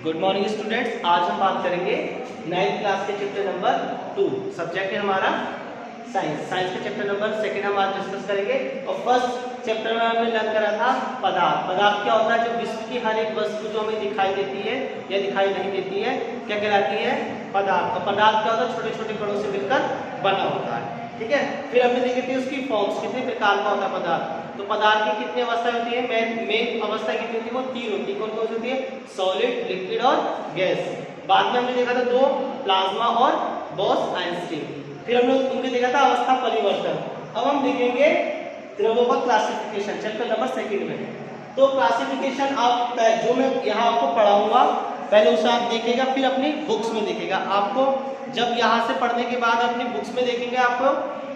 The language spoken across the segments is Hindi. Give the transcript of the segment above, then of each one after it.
Good morning students. आज हम बात करेंगे 9th क्लास के चैप्टर नंबर 2। सब्जेक्ट है हमारा साइंस। साइंस के चैप्टर नंबर 2 हम आज डिस्कस करेंगे। और फर्स्ट चैप्टर में हमने लर्न करा था पदार्थ। पदार्थ क्या होता है? जो विश्व की हर एक वस्तु जो हमें दिखाई देती है या दिखाई नहीं देती है क्या कहलाती है? पदार्थ। और पदार्थ क्या होता है? छोटे छोटे कणों से मिलकर बना होता है। ठीक है। फिर हमने देखी थी उसकी फॉर्म्स, कितने प्रकार का होता है पदार्थ। तो पदार्थ की कितनी अवस्था होती है? मेन अवस्था कितनी होती है? वो 3 होती है। कौन कौन सी होती है? सॉलिड, लिक्विड और गैस। बाद में हमने देखा था 2, प्लाज्मा और बॉस-आइंस्टीन। फिर हमने उनके देखा था अवस्था परिवर्तन। अब हम देखेंगे द्रव्यों का क्लासिफिकेशन चैप्टर नंबर 2 में। तो क्लासिफिकेशन आप जो मैं यहाँ आपको पढ़ाऊंगा पहले उसे आप देखेगा, फिर अपनी बुक्स में देखेगा। आपको जब यहाँ से पढ़ने के बाद अपनी बुक्स में देखेंगे आपको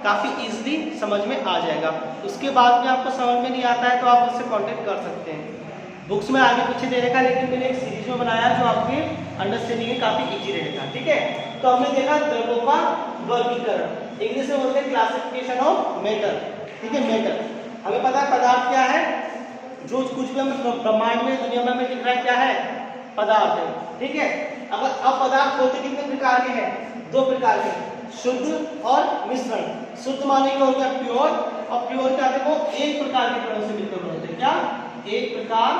काफ़ी इजीली समझ में आ जाएगा। उसके बाद में आपको समझ में नहीं आता है तो आप उससे कांटेक्ट कर सकते हैं। बुक्स में आगे पीछे दे रखा, लेकिन मैंने एक सीरीज में बनाया जो आपके अंडरस्टैंडिंग में काफ़ी इजी रहेगा। ठीक है। तो हमने देखा द्रव्यों का वर्गीकरण, इंग्लिश में बोलते हैं क्लासिफिकेशन ऑफ मैटर। ठीक है, मैटर। हमें पता है पदार्थ क्या है, जो कुछ भी हमें ब्रह्मांड में दुनिया में हमें दिख रहा है क्या है? पदार्थ है। ठीक है। अब पदार्थ होते कितने प्रकार के हैं? 2 प्रकार के, शुद्ध और मिश्रण। शुद्ध माने क्या हो गया? प्योर। और प्योर क्या है? वो एक प्रकार के कणों से मिलकर बनते हैं। क्या? एक प्रकार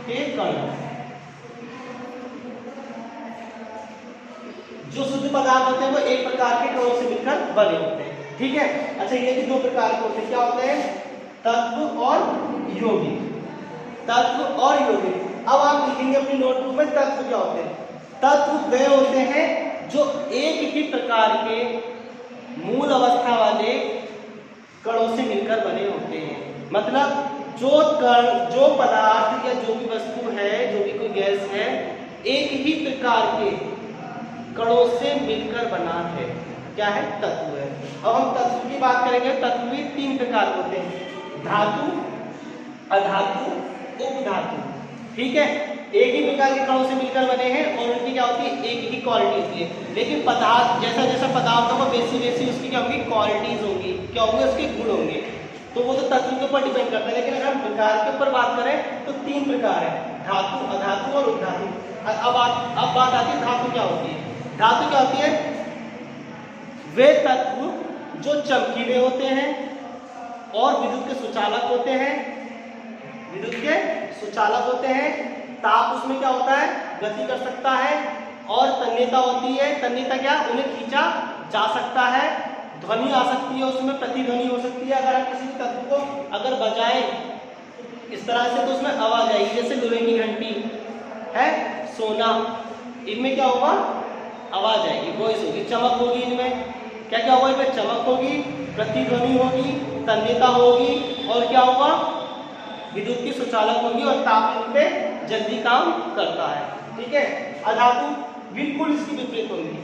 के कण। जो शुद्ध पदार्थ होते हैं वो एक प्रकार के कणों से मिलकर बने होते हैं। ठीक है। अच्छा, ये भी 2 प्रकार के होते हैं। क्या होते हैं? तत्व और यौगिक। तत्व और यौगिक। अब आप लिखेंगे अपनी नोटबुक में तत्व क्या होते हैं। तत्व वे होते हैं जो एक ही प्रकार के मूल अवस्था वाले कणों से मिलकर बने होते हैं। मतलब जो कण, जो पदार्थ या जो भी वस्तु है, जो भी कोई गैस है, एक ही प्रकार के कणों से मिलकर बना है। क्या है? तत्व है। अब हम तत्व की बात करेंगे। तत्व भी 3 प्रकार होते हैं, धातु, अधातु, उपधातु। ठीक है। एक ही प्रकार के कणों से मिलकर बने हैं और उनकी क्या होती है? एक ही क्वालिटी होती है। लेकिन पदार्थ जैसा जैसा पदार्थ होगा वैसी वैसी उसकी क्या होगी? क्वालिटीज होंगी। क्या होंगे? उसके गुण होंगे। तो वो तो तत्व के ऊपर डिपेंड करता है। लेकिन अगर हम प्रकार के ऊपर बात करें तो 3 प्रकार है, धातु, अधातु और उपधातु। अब बात आती है धातु क्या होती है। धातु क्या होती है? वे तत्व जो चमकीले होते हैं और विद्युत के सुचालक होते हैं। विद्युत के सुचालक होते हैं। ताप उसमें क्या होता है? गति कर सकता है। और तन्यता होती है। तन्यता क्या? उन्हें खींचा जा सकता है। ध्वनि आ सकती है, उसमें प्रतिध्वनि हो सकती है। अगर हम किसी तत्व को अगर बजाएं इस तरह से तो उसमें आवाज आएगी, जैसे लोहे की घंटी है, सोना, इनमें क्या होगा? आवाज आएगी, वॉइस होगी। चमक होगी, इनमें क्या क्या होगा? इनमें चमक होगी, प्रतिध्वनि होगी, तन्यता होगी और क्या होगा? विद्युत की सुचालक होगी और ताप इन पे जल्दी काम करता है। ठीक है। अधातु बिल्कुल इसकी विपरीत होगी,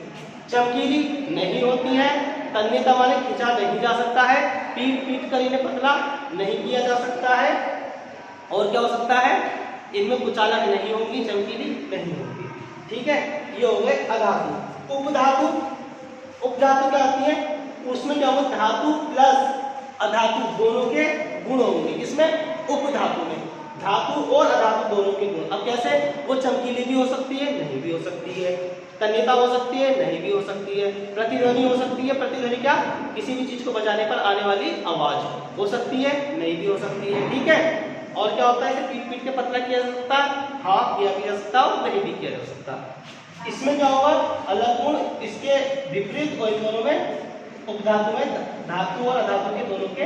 चमकीली नहीं होती है, तन्यता माने खींचा नहीं जा सकता है, पीट पीट कर इन्हें पतला नहीं किया जा सकता है। और क्या हो सकता है? इनमें कुचालक नहीं होगी, चमकीली नहीं होगी। ठीक है। ये हो गए अधातु। उपधातु। उपधातु क्या होती है? उसमें क्या होगा? धातु प्लस अधातु दोनों के गुण होंगे। इसमें उपधातु में धातु और अधातु दोनों के गुण। अब कैसे? वो चमकीली भी हो सकती है, नहीं भी हो सकती है। तन्यता हो सकती है, नहीं भी हो सकती है। प्रतिध्वनि हो सकती है। प्रतिध्वनि क्या? किसी भी चीज को बजाने पर आने वाली आवाज हो सकती है, नहीं भी हो सकती है। ठीक है। और क्या होता है? इसे पीट पीट के पतला किया जा सकता है, हाँ किया भी जा सकता है और नहीं भी किया जा सकता। इसमें क्या होगा? अलग गुण। इसके विपरीत और इन दोनों में उपधातु में धातु और अधातु के दोनों के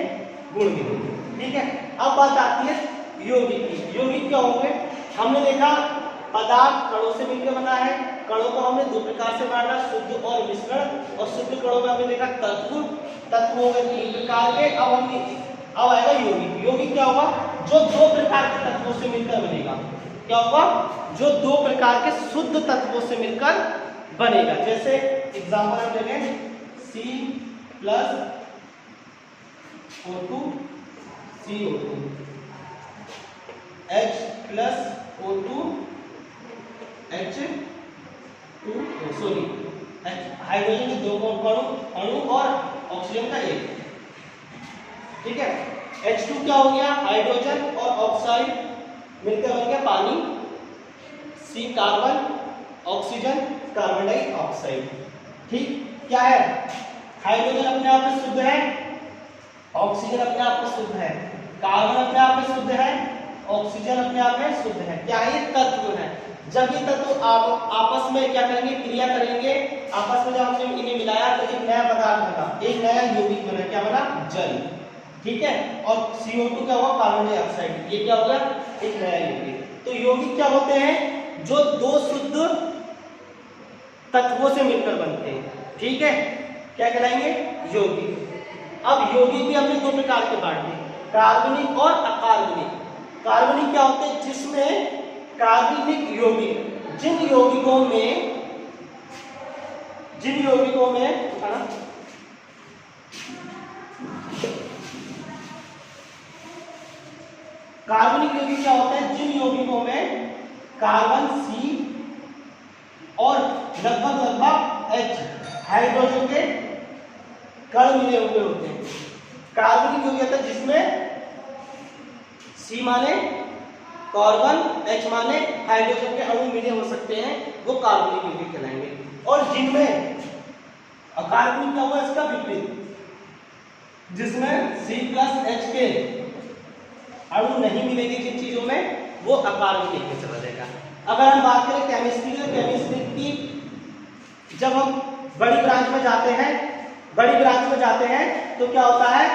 गुण भी होंगे। ठीक है। अब बात आती है यौगिक की। यौगिक क्या होंगे? हमने देखा पदार्थ कणों से मिलकर बना है। कणों को हमने 2 प्रकार से बांटा, शुद्ध और मिश्रण। और शुद्ध कणों में हमने देखा तत्व। तत्व हो गए 3 प्रकार के। अब आएगा यौगिक। यौगिक क्या होगा? जो 2 प्रकार के तत्वों से मिलकर बनेगा। क्या होगा? जो 2 प्रकार के शुद्ध तत्वों से मिलकर बनेगा। जैसे एग्जाम्पल हम ले लें, C+O2 CO2, H+O2 H2O, sorry hydrogen के 2 अणु और ऑक्सीजन का 1। ठीक है। H2 क्या हो गया? हाइड्रोजन और ऑक्साइड मिलकर बन गया पानी, सी कार्बन, ऑक्सीजन, कार्बन डाइऑक्साइड। ठीक, क्या है, हाइड्रोजन अपने आप में शुद्ध है, ऑक्सीजन अपने आप में शुद्ध है, कार्बन अपने आप में शुद्ध है, ऑक्सीजन अपने आप में शुद्ध है। क्या है, ये तत्व है। जब ये तत्व आपस में क्या करेंगे, क्रिया करेंगे, आपस में जब हमने इन्हें मिलाया तो एक नया पदार्थ बना, एक नया यौगिक बना। क्या बना, जल। ठीक है, और CO2 क्या हुआ, कार्बन डाइऑक्साइड। ये क्या हो गया, एक नया यौगिक। तो यौगिक क्या होते हैं, जो दो शुद्ध तत्वों से मिलकर बनते हैं। ठीक है, क्या कहलाएंगे, यौगिक। अब यौगिक भी हमने दो प्रकार के बांटे, कार्बनिक और अकार्बनिक। कार्बनिक क्या होते हैं, जिसमें कार्बनिक यौगिक, जिन यौगिकों में कार्बनिक यौगिक क्या होता है, जिन यौगिकों में कार्बन C और लगभग H हाइड्रोजन के कण मिले हुए होते हैं। कार्बनिक यौगिक होता है जिसमें C माने कार्बन, H माने हाइड्रोजन के अणु मिले हो सकते हैं, वो कार्बनिक यौगिक कहलाएंगे। और जिनमें अकार्बनिक क्या हुआ, इसका विपरीत, जिसमें C+H के अणु नहीं मिलेंगे जिन चीजों में, वो अकार्बनिक में चला जाएगा। अगर हम बात करें केमिस्ट्री की, केमिस्ट्री की जब हम बड़ी ब्रांच में जाते हैं तो क्या होता है,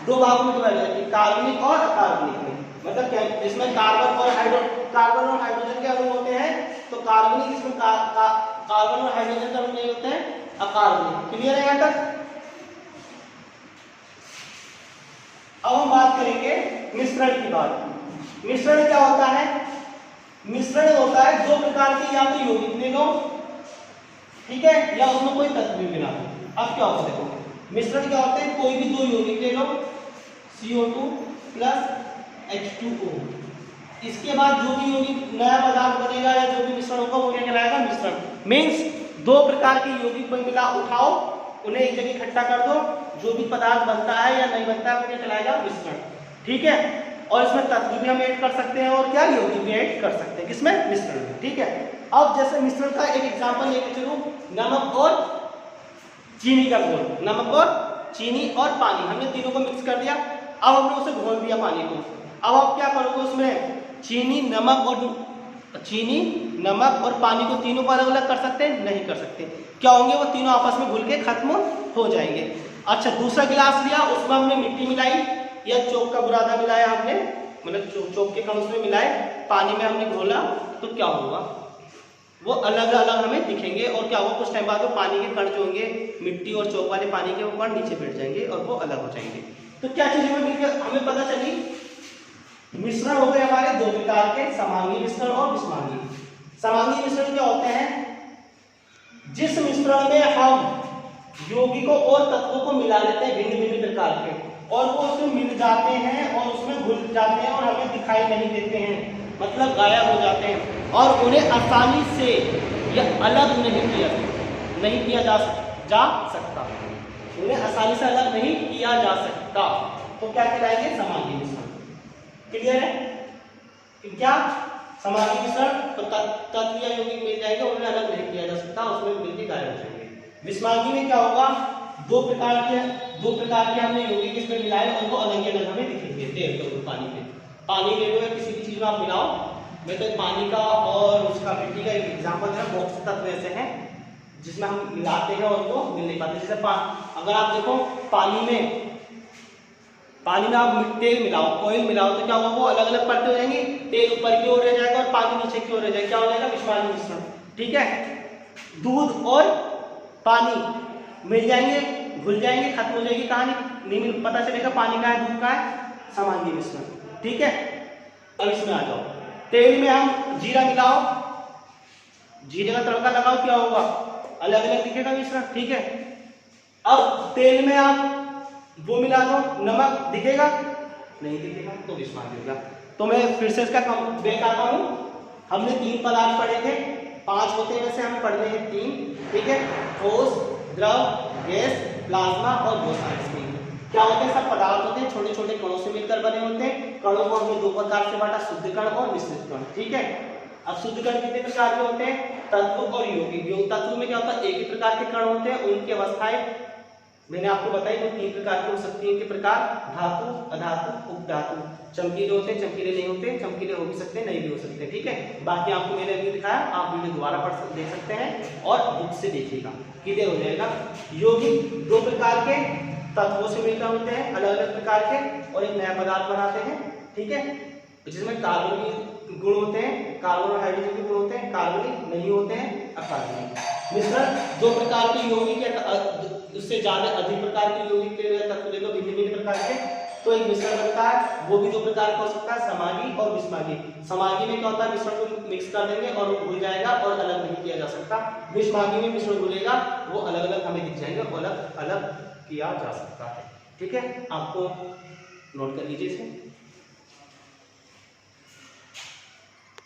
दो भागों में डिवाइड होती है, कार्बनिक और अकार्बनिक में। मतलब इसमें कार्बन और हाइड्रोजन के अणु होते हैं, तो कार्बनिक, इसमें कार्बन और हाइड्रोजन के अणु नहीं होते हैं, अकार्बनिक। क्लियर है यहाँ तक। अब हम बात करेंगे मिश्रण की बात। मिश्रण क्या होता है, मिश्रण होता है दो प्रकार के, या तो यौगिक ले लो, ठीक है, या उसमें कोई तत्व भी मिला दो। अब क्या होता है, देखो मिश्रण क्या होता है, कोई भी दो यौगिक ले लो, CO2 प्लस H2O, इसके बाद जो भी यौगिक नया पदार्थ बनेगा या जो भी मिश्रण होगा वो क्या कहलाएगा, मिश्रण। मीन्स दो प्रकार के यौगिक मिला, उठाओ, उन्हें एक जगह इकट्ठा कर दो, जो भी पदार्थ बनता है या नहीं बनता है वो क्या कहलाएगा, मिश्रण। ठीक है, और इसमें तत्व भी हम ऐड कर सकते हैं और क्या, यौगिक भी ऐड कर सकते हैं, किसमें, मिश्रण में। ठीक है, अब जैसे मिश्रण का एक एग्जांपल लेके चलो, नमक और चीनी का घोल, नमक और चीनी और पानी, हमने तीनों को मिक्स कर दिया। अब हमने उसे घोल दिया पानी को। अब आप क्या करोगे, उसमें चीनी, नमक और पानी को तीनों को अलग अलग कर सकते हैं, नहीं कर सकते। क्या होंगे, वो तीनों आपस में घुल के खत्म हो जाएंगे। अच्छा, दूसरा गिलास लिया, उसमें हमने मिट्टी मिलाई या चौक का बुरादा मिलाया हमने, मतलब चौक के कण उसमें मिलाए, पानी में हमने घोला, तो क्या होगा, वो अलग अलग हमें दिखेंगे। और क्या होगा, कुछ टाइम बाद वो पानी के कण जो होंगे, मिट्टी और चौक वाले पानी के, वो कण नीचे बैठ जाएंगे और वो अलग हो जाएंगे। तो क्या चीज हमें पता चली, मिश्रण हो गए हमारे दो प्रकार के, समांगी मिश्रण और विषमांगी। समांगी मिश्रण क्या होते हैं, जिस मिश्रण में हम यौगिकों और तत्वों को मिला लेते हैं भिन्न भिन्न प्रकार के, और वो उसमें मिल जाते हैं और उसमें घुल जाते हैं और हमें दिखाई नहीं देते हैं, मतलब गायब हो जाते हैं, और उन्हें आसानी से या अलग नहीं किया जा सकता, उन्हें आसानी से अलग नहीं किया जा सकता, तो क्या कहलाएंगे, समांगी मिश्रण। क्लियर है, क्या समांगी मिश्रण, तो तत्व या यौगिक मिल जाएंगे, उन्हें अलग नहीं किया जा सकता, उसमें मिलकर गायब हो जाएंगे। विषमांगी में क्या होगा, दो प्रकार के हमने यौगिक इसमें मिलाए और वो अलग अलग हमें दिखेंगे। तेल तो पानी ले लो या किसी भी चीज में आप मिलाओ, मैं तो पानी का और उसका मिट्टी का एक एग्जांपल है, बॉक्स तत्व ऐसे हैं जिसमें हम मिलाते हैं और वो मिल नहीं पाते। जैसे अगर आप देखो पानी में आप तेल मिलाओ, ऑयल मिलाओ, तो क्या होगा, वो अलग अलग परतें हो जाएंगी, तेल ऊपर की ओर रह जाएगा और पानी नीचे की ओर रह जाएगा, क्या हो जाएगा, विषमांगी मिश्रण। ठीक है, दूध और पानी मिल जाएंगे, घुल जाएंगे, खत्म हो जाएगी कहानी, नहीं पता चलेगा पानी का है, दूध का है, समांगी मिश्रण। ठीक है, अब इसमें आ जाओ, तेल में हम जीरा मिलाओ, जीरे का तड़का लगाओ, क्या होगा, अलग अलग दिखेगा मिश्रण। ठीक है, अब तेल में आप वो मिला दो, नमक दिखेगा, नहीं दिखेगा, तो विषमांगी होगा। तो मैं फिर से इसका बैक आता हूं, हमने 3 पदार्थ पढ़े थे, 5 होते हैं वैसे, हमें पढ़ने हैं 3। ठीक है, ठोस, द्रव, गैस, प्लाज्मा और बोसॉन। क्या होते हैं, सब पदार्थ होते हैं, छोटे छोटे छोटे कणों से मिलकर बने होते हैं। कणों को हमने दो प्रकार से बांटा, शुद्ध कण और मिश्रित कण। ठीक है, अब शुद्ध कण कितने प्रकार के होते हैं? तत्व और यौगिक। तत्व में क्या होता है? एक ही प्रकार के कण होते हैं, उनकी अवस्थाएं मैंने आपको बताई, वो तीन प्रकार की हो सकती है। उनके प्रकार धातु, अधातु, उपधातु। चमकीले होते हैं, चमकीले नहीं होते, चमकीले हो भी सकते हैं, नहीं भी हो सकते। ठीक है, बाकी आपको मैंने अभी दिखाया, आप वीडियो दोबारा देख सकते हैं और बुक से देखिएगा, क्लियर हो जाएगा। यौगिक दो प्रकार के तत्वों से मिलकर होते हैं, अलग अलग प्रकार के, और एक नया पदार्थ बनाते हैं। ठीक है, जिसमें कार्बन के गुण होते हैं, कार्बन और हाइड्रोजन के गुण होते हैं, कार्बनिक नहीं होते हैं, अकार्बनिक। मिश्रण दो प्रकार के यौगिक या उससे ज्यादा अधिक प्रकार के यौगिक ले लो या तत्व ले लो, भिन्न भिन्न प्रकार के, तो एक मिश्रण बनता है। वो भी दो प्रकार का हो सकता है, समागी और विषमागी। समागी में क्या होता है? मिश्रण को मिक्स कर देंगे और वो घुल जाएगा और अलग नहीं किया जा सकता। विषमागी में मिश्रण घुलेगा, वो अलग अलग हमें दिख जाएंगे और अलग अलग किया जा सकता है। ठीक है, आपको नोट कर लीजिए इसे।